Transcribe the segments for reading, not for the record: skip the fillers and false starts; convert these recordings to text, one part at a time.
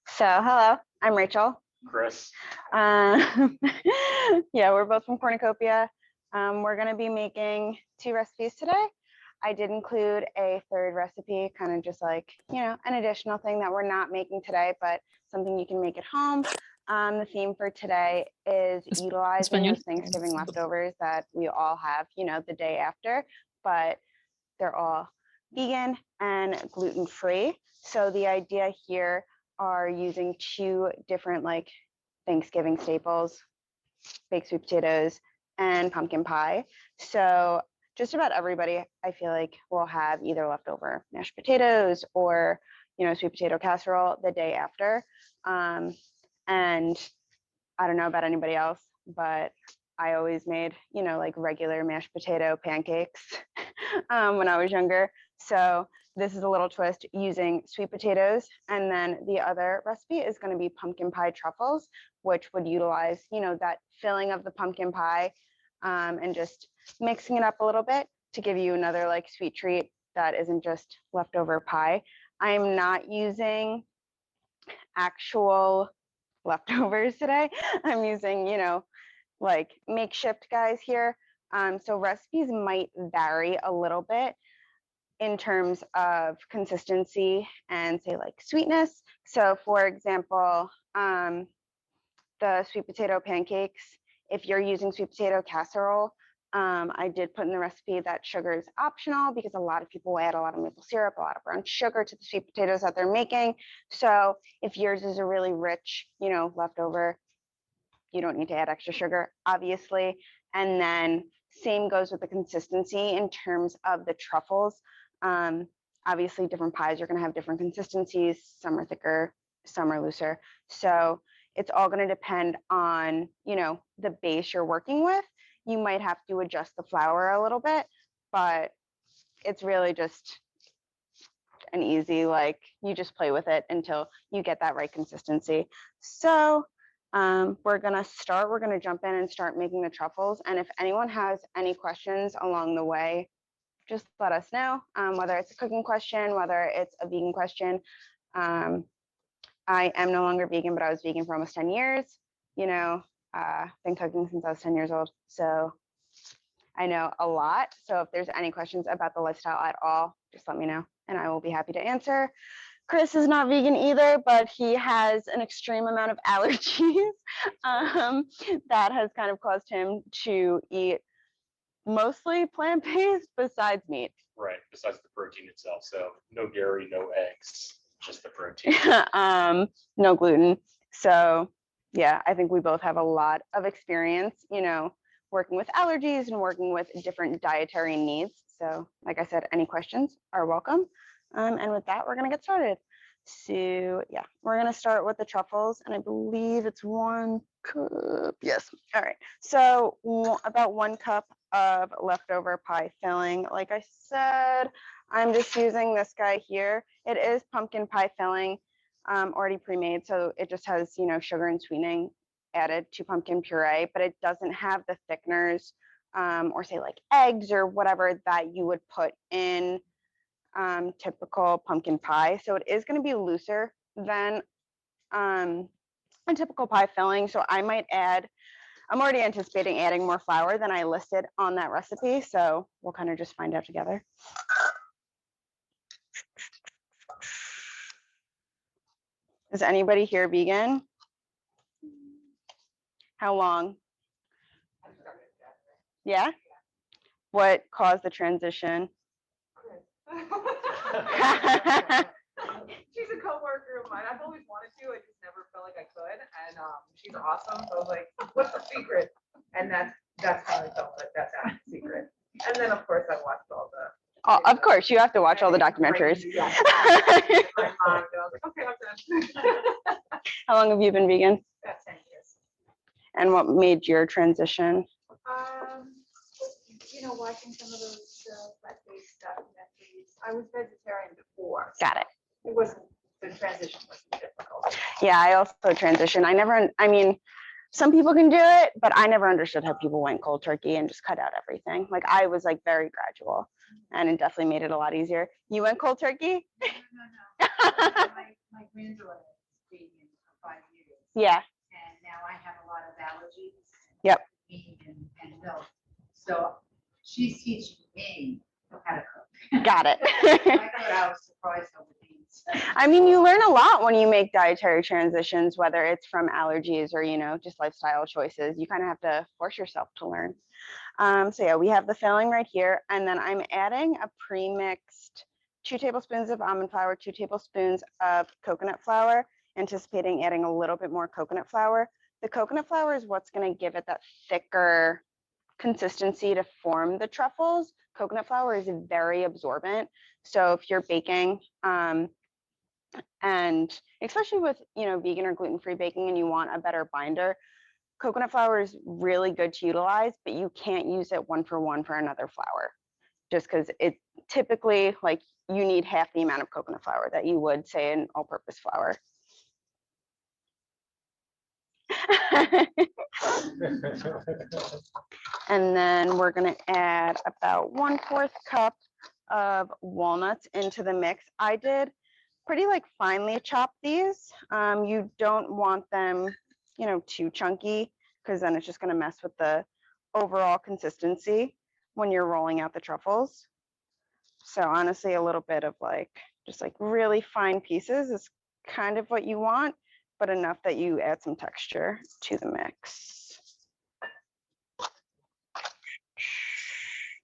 So, hello, I'm Rachel. Chris. Yeah, we're both from Cornucopia. We're going to be making 2 recipes today. I did include a 3rd recipe, kind of just like, an additional thing that we're not making today, but something you can make at home. The theme for today is utilizing those Thanksgiving leftovers that we all have, the day after, but they're all vegan and gluten-free. So the idea here are using 2 different like Thanksgiving staples, baked sweet potatoes and pumpkin pie. So just about everybody, I feel like, will have either leftover mashed potatoes or, sweet potato casserole the day after. And I don't know about anybody else, but I always made, like regular mashed potato pancakes when I was younger. So this is a little twist using sweet potatoes. And then the other recipe is going to be pumpkin pie truffles, which would utilize, that filling of the pumpkin pie and just mixing it up a little bit to give you another like sweet treat that isn't just leftover pie. I am not using actual leftovers today. I'm using, like makeshift guys here. So recipes might vary a little bit in terms of consistency and say like sweetness. So for example, the sweet potato pancakes, if you're using sweet potato casserole, I did put in the recipe that sugar is optional because a lot of people add a lot of maple syrup, a lot of brown sugar to the sweet potatoes that they're making. So if yours is a really rich, leftover, you don't need to add extra sugar, obviously. And then same goes with the consistency in terms of the truffles. Obviously, different pies are going to have different consistencies. Some are thicker, some are looser. So it's all going to depend on, the base you're working with. You might have to adjust the flour a little bit, but it's really just an easy, like, you just play with it until you get that right consistency. So we're going to jump in and start making the truffles. And if anyone has any questions along the way, just let us know, whether it's a cooking question, whether it's a vegan question. I am no longer vegan, but I was vegan for almost 10 years. Been cooking since I was 10 years old. So I know a lot. So if there's any questions about the lifestyle at all, just let me know and I will be happy to answer. Chris is not vegan either, but he has an extreme amount of allergies that has kind of caused him to eat mostly plant-based besides meat. Right, besides the protein itself. So no dairy, no eggs, just the protein. No gluten. So yeah, I think we both have a lot of experience, working with allergies and working with different dietary needs. So like I said, any questions are welcome. And with that, we're going to get started. So yeah, we're going to start with the truffles, and I believe it's 1 cup. Yes. All right. So about 1 cup of leftover pie filling. Like I said, I'm just using this guy here. It is pumpkin pie filling, already pre-made. So it just has, sugar and sweetening added to pumpkin puree, but it doesn't have the thickeners or say like eggs or whatever that you would put in typical pumpkin pie. So it is going to be looser than a typical pie filling. So I'm already anticipating adding more flour than I listed on that recipe. So we'll kind of just find out together. Is anybody here vegan? How long? Yeah? What caused the transition? She's a coworker of mine. I've always wanted to. I just never felt like I could. And she's awesome. So I was like, what's the secret? And that's how I felt like that's the secret. And then of course I watched all the. Of course, you have to watch all the documentaries. Yeah. My mind, I was like, okay, I'm done. How long have you been vegan? About 10 years. And what made your transition? Watching some of those plant-based documentaries. I was vegetarian before. Got it. It wasn't, the transition wasn't difficult. Yeah, I also transitioned. Some people can do it, but I never understood how people went cold turkey and just cut out everything. Like I was like very gradual, and it definitely made it a lot easier. You went cold turkey? No. My granddaughter Yeah. And now I have a lot of allergies. Yep. And milk. So she's teaching me how to cook. Got it. I thought I was surprised over these. I mean, you learn a lot when you make dietary transitions, whether it's from allergies or, you know, just lifestyle choices. You kind of have to force yourself to learn. So yeah, we have the filling right here. And then I'm adding a pre-mixed 2 tablespoons of almond flour, 2 tablespoons of coconut flour, anticipating adding a little bit more coconut flour. The coconut flour is what's going to give it that thicker consistency to form the truffles. Coconut flour is very absorbent. So if you're baking, and especially with, you know, vegan or gluten-free baking and you want a better binder, coconut flour is really good to utilize, but you can't use it one for another flour, just because it typically, like, you need half the amount of coconut flour that you would say an all-purpose flour. And then we're going to add about 1/4 cup of walnuts into the mix. I did pretty like finely chop these. You don't want them, you know, too chunky, because then it's just going to mess with the overall consistency when you're rolling out the truffles. So honestly, a little bit of like, just like really fine pieces is kind of what you want, but enough that you add some texture to the mix.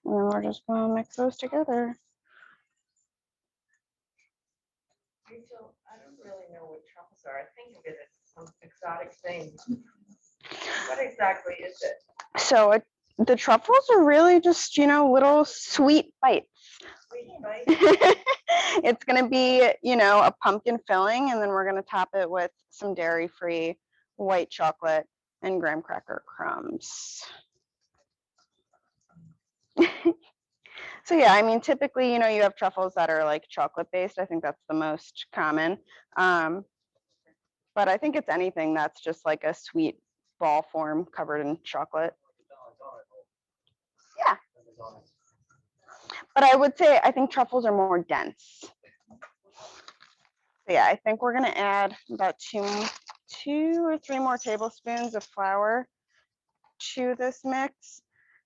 And then we're just going to mix those together. Rachel, I don't really know what truffles are. I think of it as some exotic thing. What exactly is it? So the truffles are really just, you know, little sweet bites. Sweet bite? It's going to be, you know, a pumpkin filling, and then we're going to top it with some dairy-free white chocolate and graham cracker crumbs. So yeah, I mean, typically, you know, you have truffles that are like chocolate based. I think that's the most common. But I think it's anything that's just like a sweet ball form covered in chocolate. Yeah. But I would say I think truffles are more dense. So yeah, I think we're gonna add about two or three more tablespoons of flour to this mix.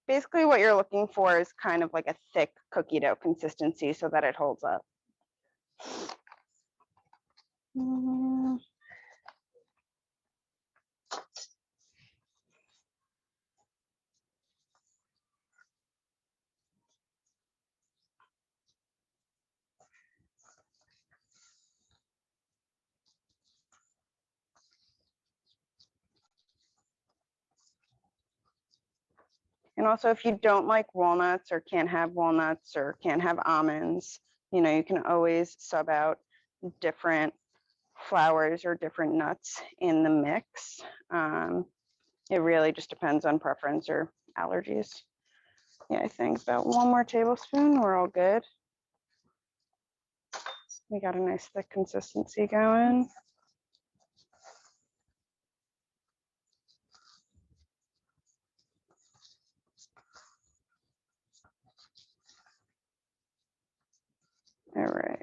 Basically what you're looking for is kind of like a thick cookie dough consistency so that it holds up. And also, if you don't like walnuts or can't have walnuts or can't have almonds, you know, you can always sub out different flours or different nuts in the mix. It really just depends on preference or allergies. Yeah, I think about 1 more tablespoon, we're all good. We got a nice thick consistency going. All right,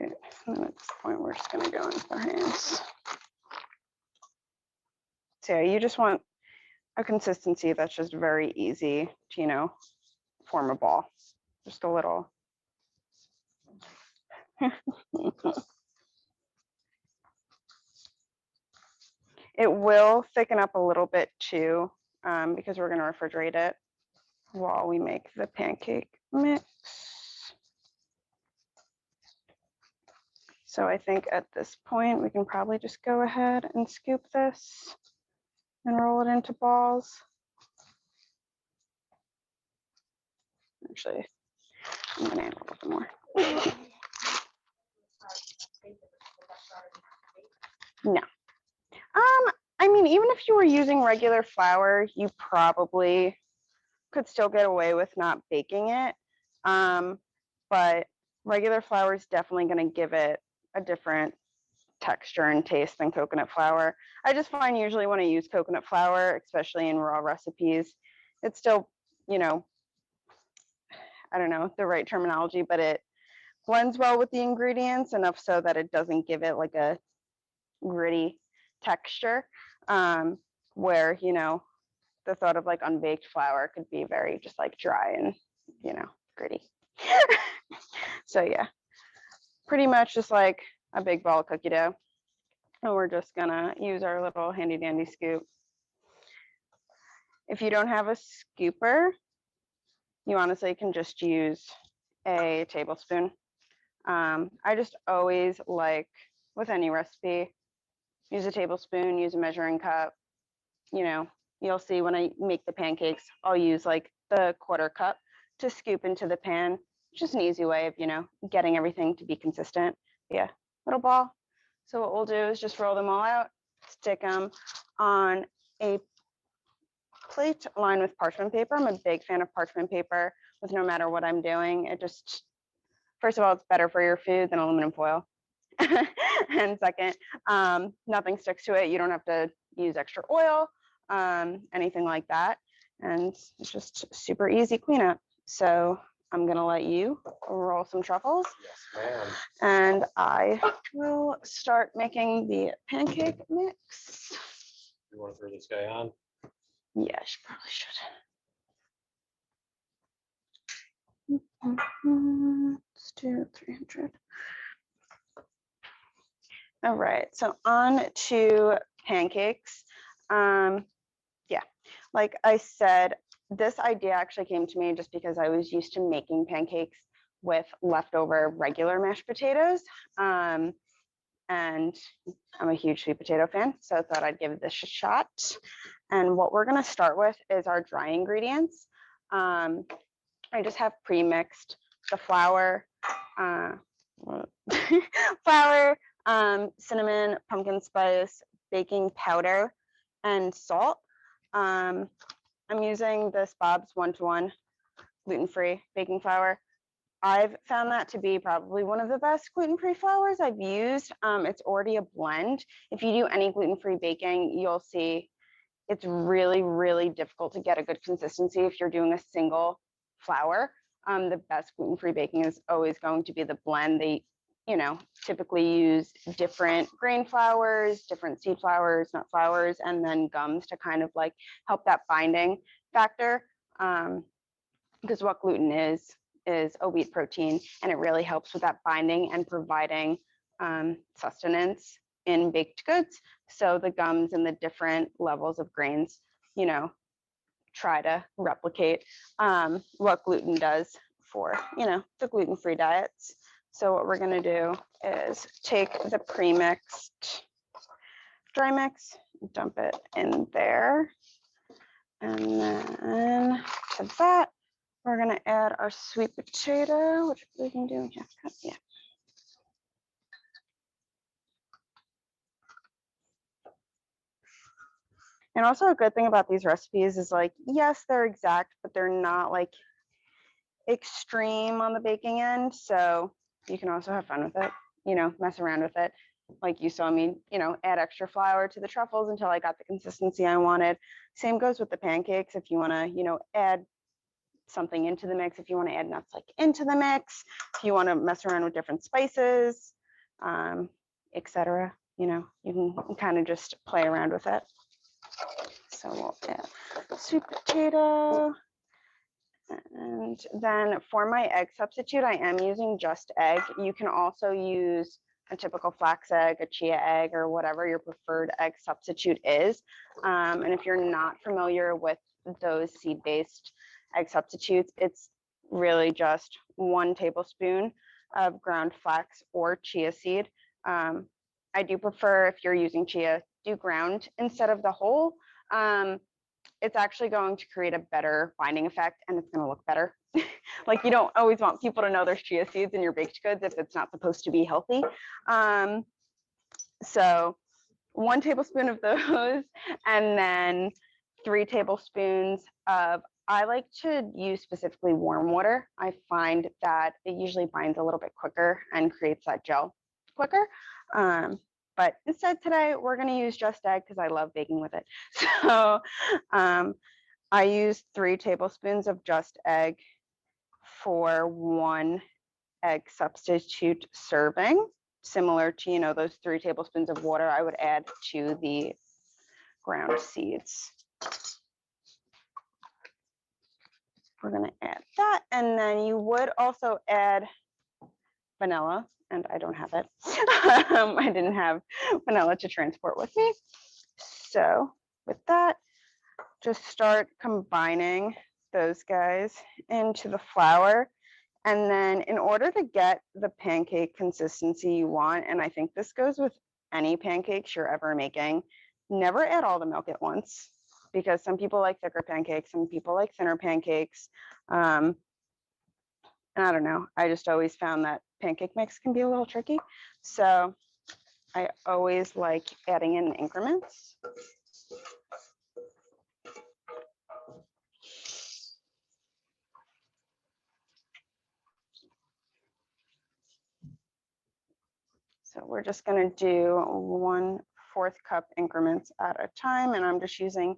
and at this point, we're just gonna go into our hands. So yeah, you just want a consistency that's just very easy to, you know, form a ball. Just a little. It will thicken up a little bit too, because we're gonna refrigerate it while we make the pancake mix. So I think at this point, we can probably just go ahead and scoop this and roll it into balls. Actually, I'm gonna add a little bit more. No. I mean, even if you were using regular flour, you probably could still get away with not baking it. But regular flour is definitely going to give it a different texture and taste than coconut flour. I just find usually when I use coconut flour, especially in raw recipes, it's still, you know, I don't know the right terminology, but it blends well with the ingredients enough so that it doesn't give it like a gritty texture. where, you know, the thought of like unbaked flour could be very just like dry and, you know, gritty. So yeah, pretty much just like a big ball of cookie dough. And we're just gonna use our little handy dandy scoop. If you don't have a scooper, you honestly can just use a tablespoon. I just always like, with any recipe, use a tablespoon, use a measuring cup. You know, you'll see when I make the pancakes, I'll use like the 1/4 cup to scoop into the pan. Just an easy way of, you know, getting everything to be consistent. Yeah, little ball. So what we'll do is just roll them all out, stick them on a plate lined with parchment paper. I'm a big fan of parchment paper with no matter what I'm doing. It just, first of all, it's better for your food than aluminum foil. And second, nothing sticks to it. You don't have to use extra oil, anything like that. And it's just super easy cleanup. So I'm gonna let you roll some truffles, Yes, ma'am. and I will start making the pancake mix. You want to throw this guy on? Yeah, she probably should. Let's do 300. All right, so on to pancakes. Yeah, like I said, this idea actually came to me just because I was used to making pancakes with leftover regular mashed potatoes. And I'm a huge sweet potato fan, so I thought I'd give this a shot. And what we're gonna start with is our dry ingredients. I just have pre-mixed the flour, flour, cinnamon, pumpkin spice, baking powder, and salt. I'm using this Bob's 1-to-1 gluten-free baking flour. I've found that to be probably one of the best gluten-free flours I've used. It's already a blend. If you do any gluten-free baking, you'll see it's really, really difficult to get a good consistency if you're doing a single flour. The best gluten-free baking is always going to be the blend. They, you know, typically use different grain flours, different seed flours, nut flours, and then gums to kind of like help that binding factor. Because what gluten is a wheat protein, and it really helps with that binding and providing sustenance in baked goods. So the gums and the different levels of grains, you know, try to replicate what gluten does for, you know, the gluten-free diets. So what we're gonna do is take the pre-mixed dry mix, dump it in there. And then to that, we're gonna add our sweet potato, which we can do in half cup, yeah. And also a good thing about these recipes is like, yes, they're exact, but they're not like extreme on the baking end. So you can also have fun with it, you know, mess around with it. Like you saw me, you know, add extra flour to the truffles until I got the consistency I wanted. Same goes with the pancakes. If you wanna, you know, add something into the mix, if you wanna add nuts like into the mix, if you wanna mess around with different spices, etc. You know, you can kind of just play around with it. So we'll add sweet potato. And then for my egg substitute, I am using just egg. You can also use a typical flax egg, a chia egg, or whatever your preferred egg substitute is. And if you're not familiar with those seed-based egg substitutes, it's really just 1 tablespoon of ground flax or chia seed. I do prefer, if you're using chia, do ground instead of the whole. It's actually going to create a better binding effect, and it's going to look better. Like, you don't always want people to know there's chia seeds in your baked goods if it's not supposed to be healthy. So 1 tablespoon of those, and then 3 tablespoons of, I like to use specifically warm water. I find that it usually binds a little bit quicker and creates that gel quicker. But instead today, we're going to use just egg because I love baking with it. So I use 3 tablespoons of just egg for 1 egg substitute serving. Similar to, you know, those 3 tablespoons of water I would add to the ground seeds. We're gonna add that, and then you would also add vanilla, and I don't have it. I didn't have vanilla to transport with me. So with that, just start combining those guys into the flour. And then in order to get the pancake consistency you want, and I think this goes with any pancakes you're ever making, never add all the milk at once, because some people like thicker pancakes, some people like thinner pancakes. And I don't know, I just always found that pancake mix can be a little tricky. So I always like adding in increments. So we're just going to do 1/4 cup increments at a time, and I'm just using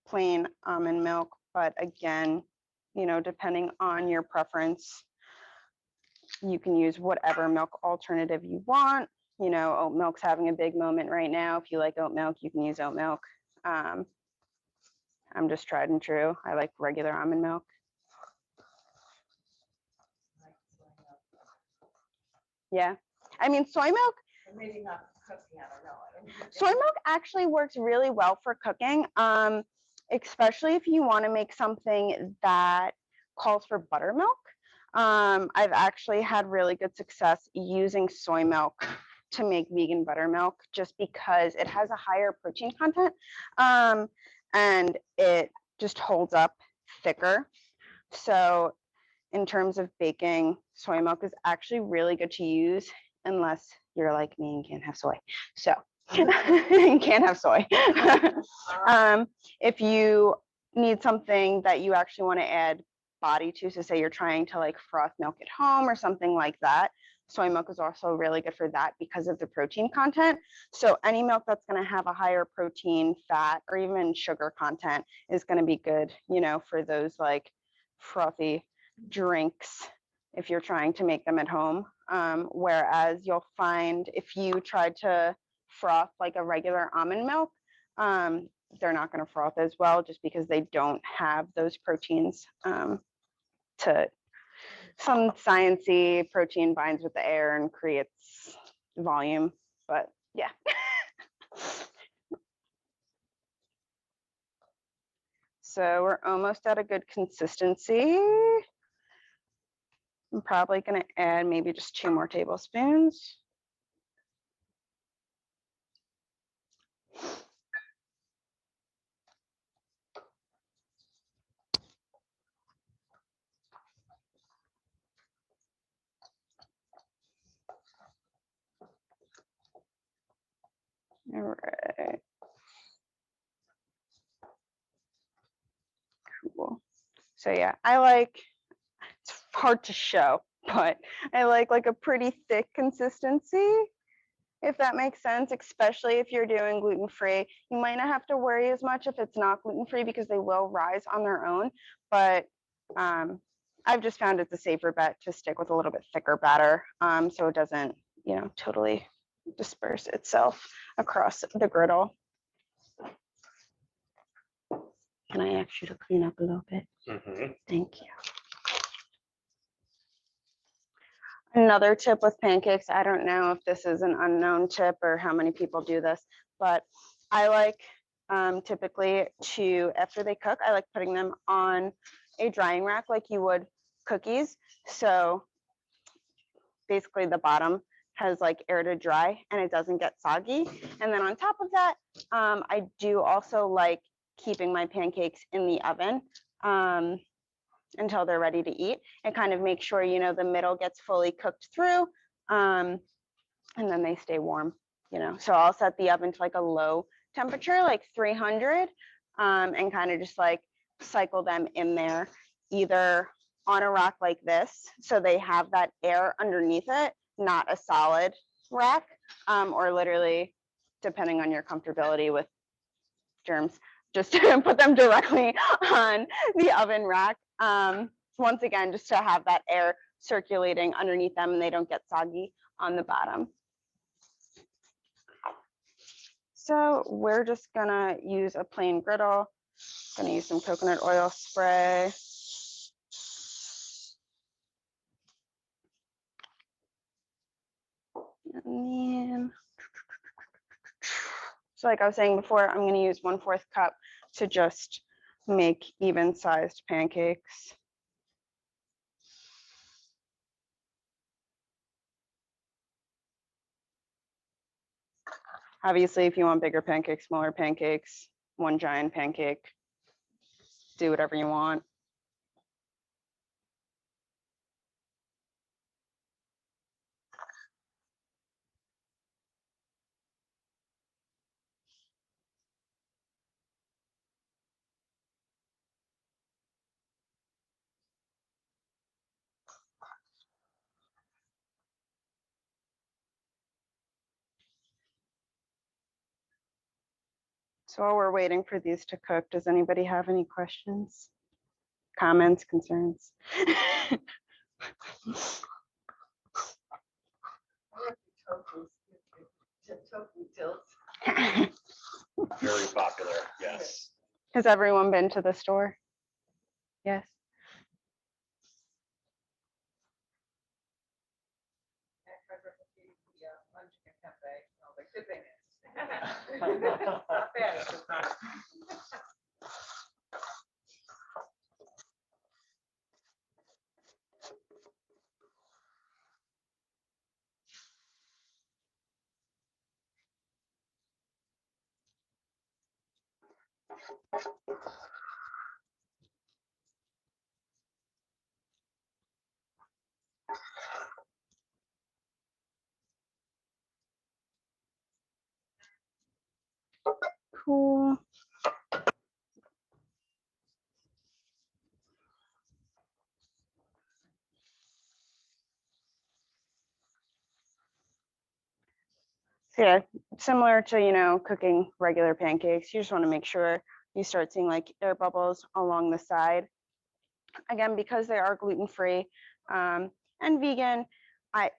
plain almond milk. But again, you know, depending on your preference, you can use whatever milk alternative you want. You know, oat milk's having a big moment right now. If you like oat milk, you can use oat milk. I'm just tried and true. I like regular almond milk. Yeah, I mean, soy milk. Maybe not cooking, I don't know. Soy milk actually works really well for cooking, especially if you want to make something that calls for buttermilk. I've actually had really good success using soy milk to make vegan buttermilk, just because it has a higher protein content, and it just holds up thicker. So in terms of baking, soy milk is actually really good to use, unless you're like me and can't have soy. So can't have soy. If you need something that you actually want to add body to, so say you're trying to like froth milk at home or something like that, soy milk is also really good for that because of the protein content. So any milk that's going to have a higher protein, fat, or even sugar content is going to be good, you know, for those like frothy drinks if you're trying to make them at home. Whereas you'll find if you try to froth like a regular almond milk, they're not going to froth as well, just because they don't have those proteins. To some sciencey protein binds with the air and creates volume, but yeah. So we're almost at a good consistency. I'm probably going to add maybe just 2 more tablespoons. All right. Cool. So yeah, I like, it's hard to show, but I like a pretty thick consistency, if that makes sense, especially if you're doing gluten-free. You might not have to worry as much if it's not gluten-free, because they will rise on their own. But I've just found it's a safer bet to stick with a little bit thicker batter, so it doesn't, you know, totally disperse itself across the griddle. Can I ask you to clean up a little bit? Thank you. Another tip with pancakes, I don't know if this is an unknown tip or how many people do this, but I like typically to, after they cook, I like putting them on a drying rack like you would cookies. So basically the bottom has like air to dry and it doesn't get soggy. And then on top of that, I do also like keeping my pancakes in the oven until they're ready to eat, and kind of make sure, you know, the middle gets fully cooked through, and then they stay warm, you know. So I'll set the oven to like a low temperature, like 300, and kind of just like cycle them in there, either on a rack like this, so they have that air underneath it, not a solid rack, or literally, depending on your comfortability with germs, just put them directly on the oven rack. Once again, just to have that air circulating underneath them and they don't get soggy on the bottom. So we're just gonna use a plain griddle. Gonna use some coconut oil spray. And then, so like I was saying before, I'm gonna use 1/4 cup to just make even sized pancakes. Obviously, if you want bigger pancakes, smaller pancakes, one giant pancake, do whatever you want. So while we're waiting for these to cook, does anybody have any questions, comments, concerns? Tofu tilts. Very popular, yes. Has everyone been to the store? Yes. Not bad, it's just not. Cool. So yeah, similar to, cooking regular pancakes, you just want to make sure you start seeing like air bubbles along the side. Again, because they are gluten-free and vegan, I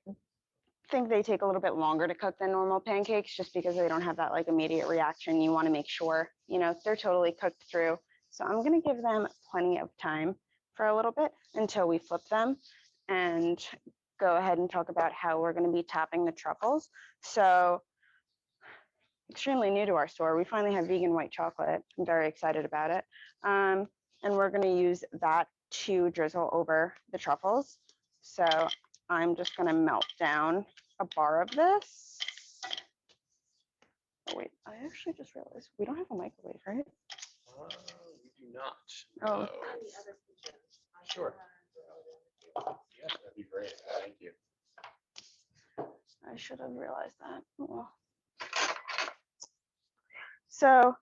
think they take a little bit longer to cook than normal pancakes just because they don't have that like immediate reaction. You want to make sure, they're totally cooked through. So I'm going to give them plenty of time for a little bit until we flip them and go ahead and talk about how we're going to be topping the truffles. So extremely new to our store. We finally have vegan white chocolate. I'm very excited about it. And we're going to use that to drizzle over the truffles. So I'm just going to melt down a bar of this. Oh, wait, I actually just realized we don't have a microwave, right? We do not. Oh. No. Sure. Yeah, that'd be great. Thank you. I should have realized that. Oh, well. So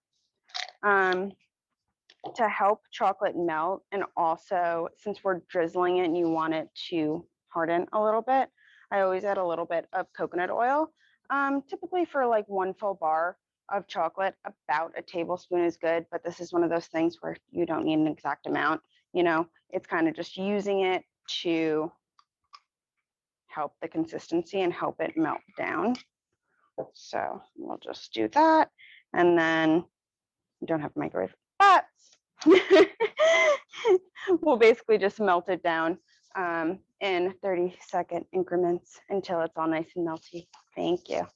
to help chocolate melt, and also since we're drizzling it and you want it to harden a little bit, I always add a little bit of coconut oil. Typically for like 1 full bar of chocolate, about a tablespoon is good, but this is one of those things where you don't need an exact amount. It's kind of just using it to help the consistency and help it melt down. So we'll just do that. And then you don't have a microwave, but we'll basically just melt it down in 30-second increments until it's all nice and melty. Thank you.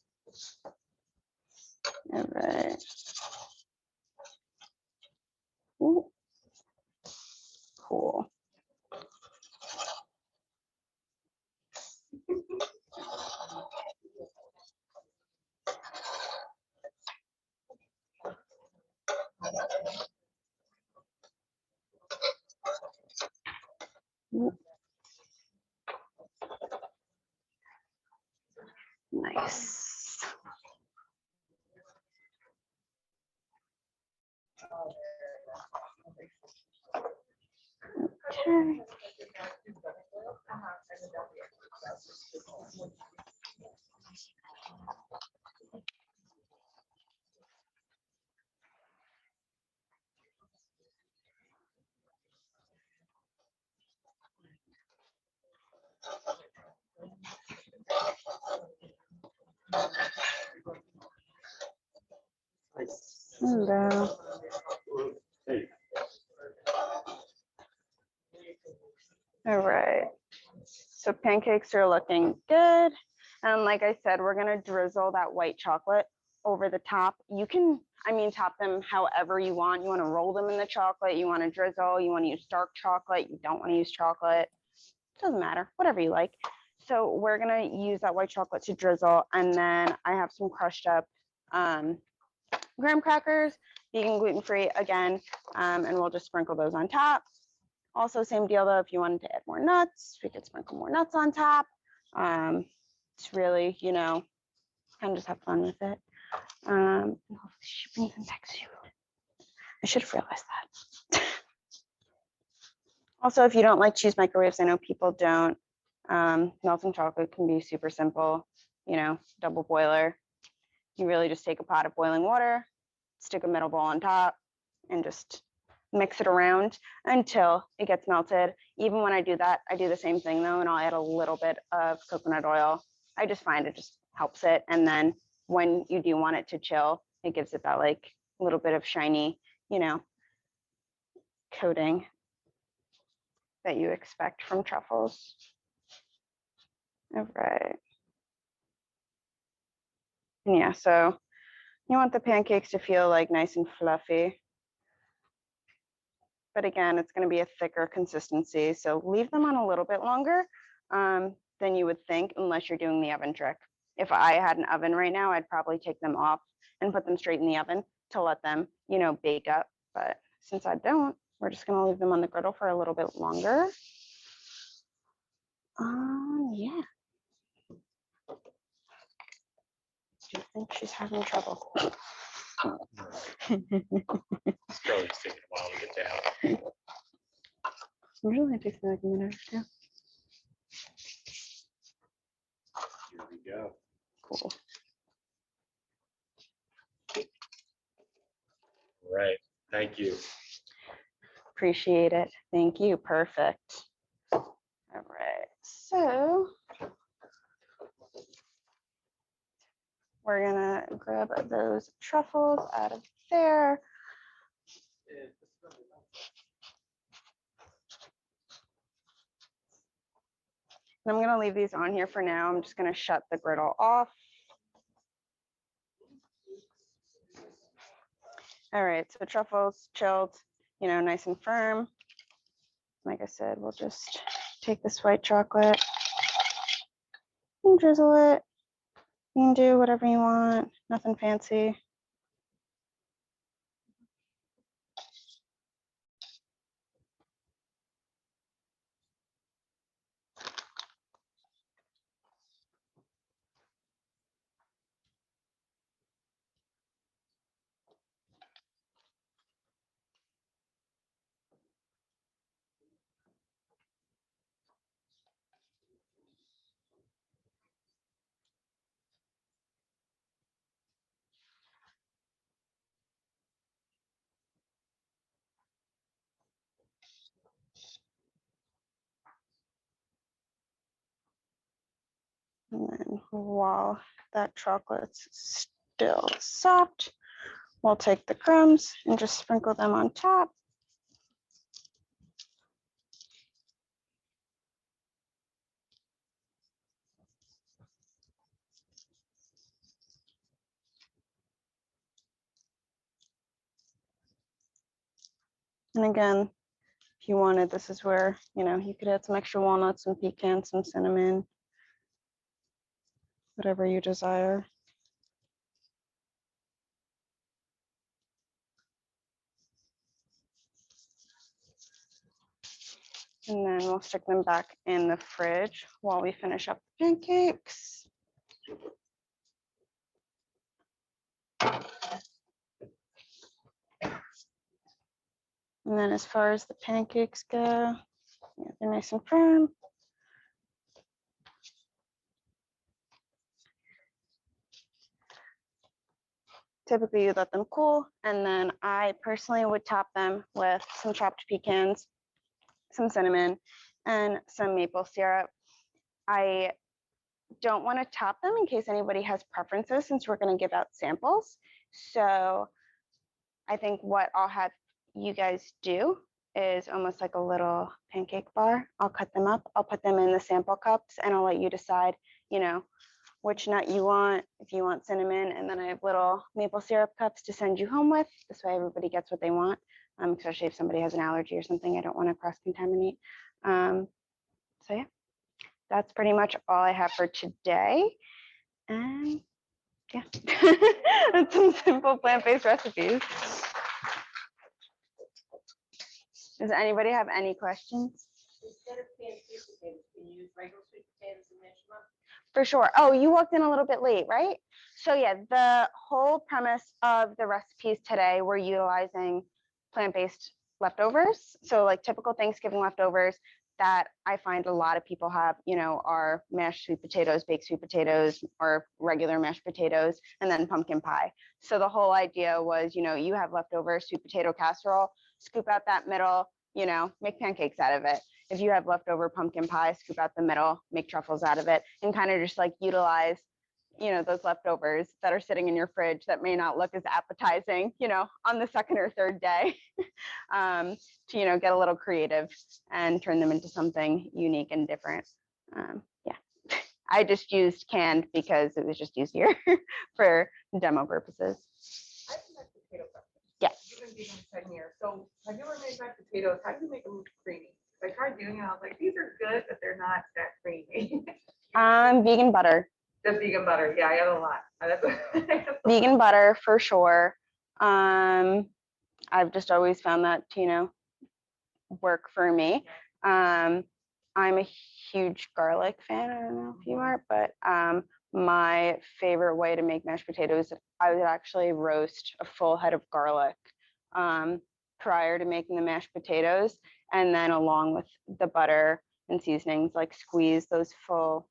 All right. Ooh. Cool. Ooh. Nice. Okay. Hello. Hey. All right. So pancakes are looking good. And like I said, we're gonna drizzle that white chocolate over the top. You can, top them however you want. You want to roll them in the chocolate, you want to drizzle, you want to use dark chocolate, you don't want to use chocolate. Doesn't matter, whatever you like. So we're gonna use that white chocolate to drizzle, and then I have some crushed up graham crackers, vegan, gluten-free again, and we'll just sprinkle those on top. Also, same deal though, if you wanted to add more nuts, we could sprinkle more nuts on top. It's really, kind of just have fun with it. Shipping and tax you. I should have realized that. Also, if you don't like cheese microwaves, I know people don't. Melting chocolate can be super simple, double boiler. You really just take a pot of boiling water, stick a metal ball on top, and just mix it around until it gets melted. Even when I do that, I do the same thing though, and I'll add a little bit of coconut oil. I just find it just helps it. And then when you do want it to chill, it gives it that like little bit of shiny, coating that you expect from truffles. All right. And yeah, so you want the pancakes to feel like nice and fluffy. But again, it's going to be a thicker consistency. So leave them on a little bit longer than you would think, unless you're doing the oven trick. If I had an oven right now, I'd probably take them off and put them straight in the oven to let them, bake up. But since I don't, we're just going to leave them on the griddle for a little bit longer. Yeah. Do you think she's having trouble? It's probably just taking a while to get down. Usually it takes me like a minute or two. Here we go. Cool. All right. Thank you. Appreciate it. Thank you. Perfect. All right. So we're gonna grab those truffles out of there. And I'm gonna leave these on here for now. I'm just gonna shut the griddle off. All right, so truffles chilled, nice and firm. Like I said, we'll just take this white chocolate and drizzle it. You can do whatever you want, nothing fancy. And then while that chocolate's still soft, we'll take the crumbs and just sprinkle them on top. And again, if you wanted, this is where, you could add some extra walnuts, some pecans, some cinnamon, whatever you desire. And then we'll stick them back in the fridge while we finish up the pancakes. And then as far as the pancakes go, yeah, they're nice and firm. Typically you let them cool, and then I personally would top them with some chopped pecans, some cinnamon, and some maple syrup. I don't want to top them in case anybody has preferences, since we're going to give out samples. So I think what I'll have you guys do is almost like a little pancake bar. I'll cut them up, I'll put them in the sample cups, and I'll let you decide, you know, which nut you want, if you want cinnamon, and then I have little maple syrup cups to send you home with. This way everybody gets what they want, especially if somebody has an allergy or something I don't want to cross-contaminate. So yeah, that's pretty much all I have for today. And yeah, that's some simple plant-based recipes. Does anybody have any questions? Instead of canned sweet potatoes, can you use regular sweet potatoes and mash them up? For sure. Oh, you walked in a little bit late, right? So yeah, the whole premise of the recipes today, we're utilizing plant-based leftovers. So like typical Thanksgiving leftovers that I find a lot of people have, you know, are mashed sweet potatoes, baked sweet potatoes, or regular mashed potatoes, and then pumpkin pie. So the whole idea was, you know, you have leftover sweet potato casserole, scoop out that middle, you know, make pancakes out of it. If you have leftover pumpkin pie, scoop out the middle, make truffles out of it, and kind of just like utilize, you know, those leftovers that are sitting in your fridge that may not look as appetizing, you know, on the second or third day, to, you know, get a little creative and turn them into something unique and different. Yeah, I just used canned because it was just easier for demo purposes. I have mashed potato breakfast. Yes. You've been vegan for 10 years. So have you ever made mashed potatoes? How do you make them creamy? I tried doing it. I was like, these are good, but they're not that creamy. Vegan butter. Just vegan butter. Yeah, I have a lot. That's Vegan butter for sure. I've just always found that to, you know, work for me. I'm a huge garlic fan. I don't know if you are, but my favorite way to make mashed potatoes, I would actually roast a full head of garlic prior to making the mashed potatoes, and then along with the butter and seasonings, like squeeze those full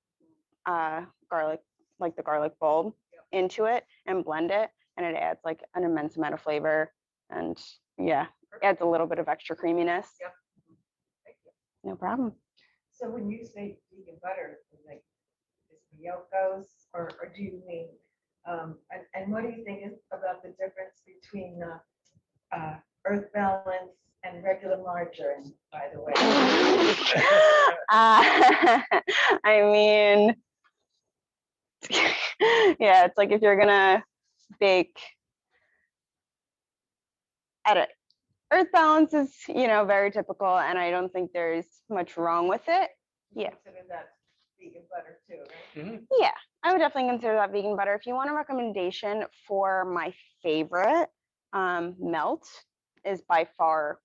garlic, like the garlic bulb, into it and blend it, and it adds like an immense amount of flavor, and yeah, adds a little bit of extra creaminess. Yep. Thank you. No problem. So when you say vegan butter, like is the yolk goes, or do you mean, and what do you think is about the difference between earth balance and regular margarine, by the way? I mean, yeah, it's like if you're gonna bake at it, earth balance is, you know, very typical, and I don't think there's much wrong with it. Yeah. Consider that vegan butter too, right? Mhm. Yeah, I would definitely consider that vegan butter. If you want a recommendation for my favorite, melt is by far,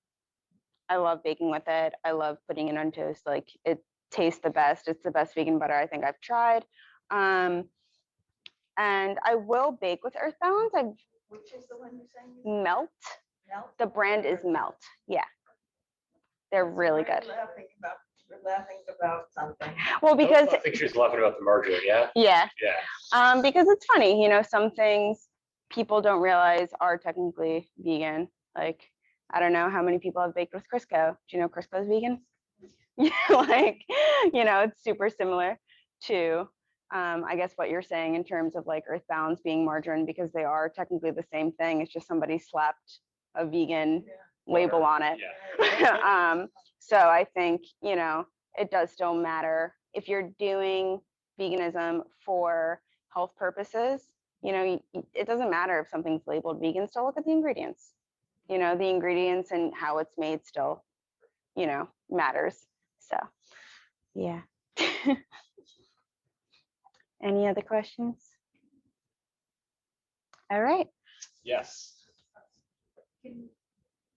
I love baking with it. I love putting it on toast. Like it tastes the best. It's the best vegan butter I think I've tried. And I will bake with Earth Balance. I Which is the one you're saying? Melt. Melt? The brand is Melt. Yeah, they're really good. We're laughing about something. Well, because I think she was laughing about the margarine, yeah? yeah, Yeah. because it's funny, you know, some things people don't realize are technically vegan. Like, I don't know how many people have baked with Crisco. Do you know Crisco's vegan? Like, you know, it's super similar to, I guess what you're saying in terms of like Earth Balance being margarine, because they are technically the same thing. It's just somebody slapped a vegan label on it. Yeah. So I think, you know, it does still matter if you're doing veganism for health purposes. You know, it doesn't matter if something's labeled vegan. Still look at the ingredients. You know, the ingredients and how it's made still, you know, matters. So, yeah. Any other questions? All right. Yes. Can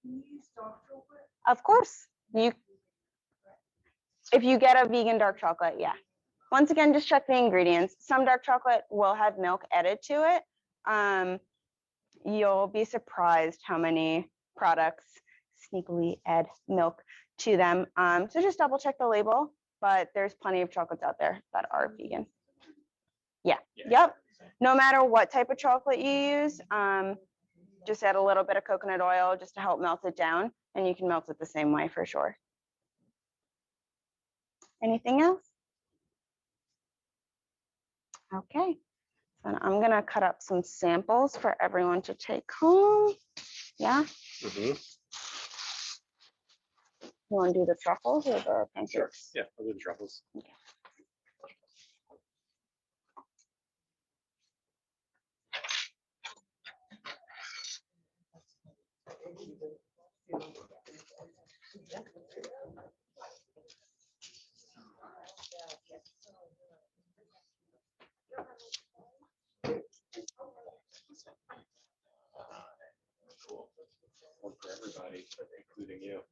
you use dark chocolate? Of course. If you get a vegan dark chocolate, yeah. Once again, just check the ingredients. Some dark chocolate will have milk added to it. You'll be surprised how many products sneakily add milk to them. So just double check the label, but there's plenty of chocolates out there that are vegan. Yeah. Yep. No matter what type of chocolate you use, just add a little bit of coconut oil just to help melt it down, and you can melt it the same way for sure. Anything else? Okay, so I'm gonna cut up some samples for everyone to take home. Yeah, Mhm. you want to do the truffles or the Sure. pancakes? Yeah, I'll do the truffles. Cool. One for everybody, including you.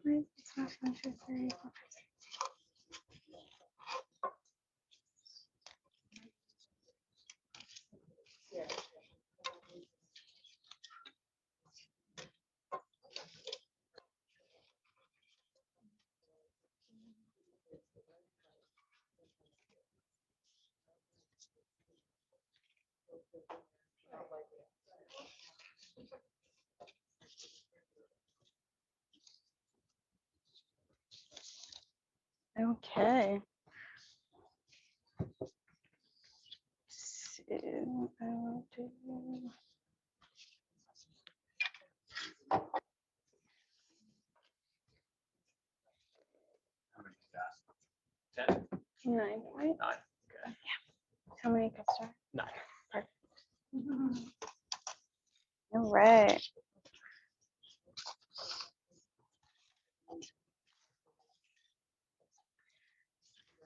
Right, it's not 1, 2, 3, 4, 5, 6. Okay. So I will do. How many you got? 10? 9, right? 9. Okay. How many cups are? 9. All right.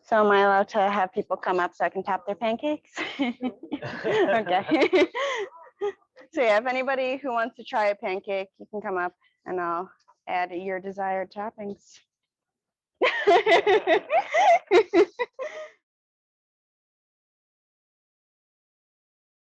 So am I allowed to have people come up so I can tap their pancakes? Okay. So yeah, if anybody who wants to try a pancake, you can come up and I'll add your desired toppings.